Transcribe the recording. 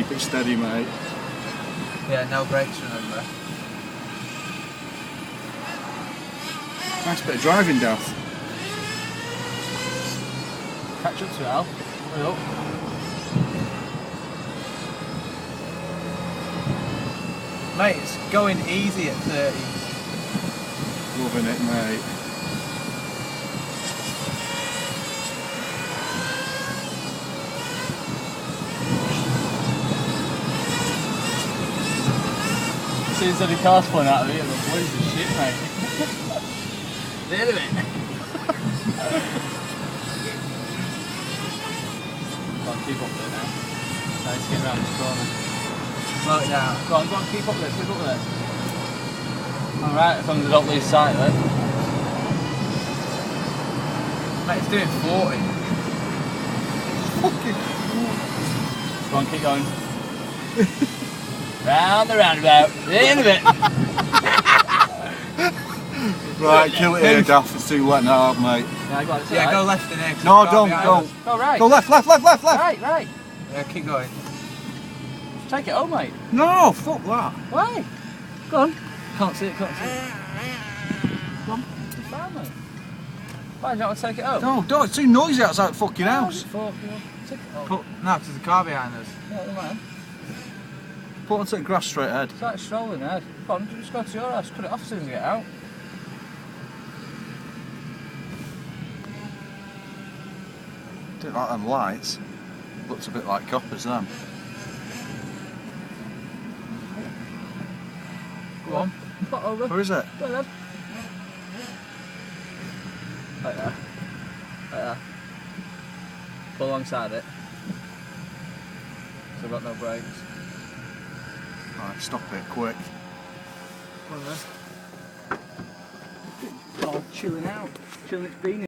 keep it steady, mate. Yeah, no brakes, remember. Nice bit of driving, Daft. Catch up to it, Al. Hurry up. Mate, it's going easy at 30. Loving it, mate. As soon as any car's pulling out of it, it'll lose the shit, mate. The end of it. Go on, keep up with it now. Nice to get around this corner. Slow it down. Go on, keep up with it, keep up with it. Alright, as long as I don't lose sight of it. Mate, it's doing 40. Fucking. Go on, keep going. Round the roundabout. The end of it. Right, kill it here, Daft. It's too late now, mate. Yeah, go left in here. No, don't. Go right. Go left. Right. Yeah, keep going. Take it home, mate. No, fuck that. Why? Go on. Can't see it. Go on. It's fine, mate. Why, do you want to take it home? No, don't. It's too noisy outside the fucking house. Take it home. No, because there's a car behind us. Yeah, man. Put onto the grass straight ahead. It's like strolling there. Go on, just go to your house. Cut it off as soon as you get out. Don't like them lights. Looks a bit like coppers, them. Go on. Put over. Where is it? Go ahead. Like that. Like that. Pull alongside it. So I've got no brakes. Right, stop it, quick. Go on then. Oh, chilling out. Chilling its beanie.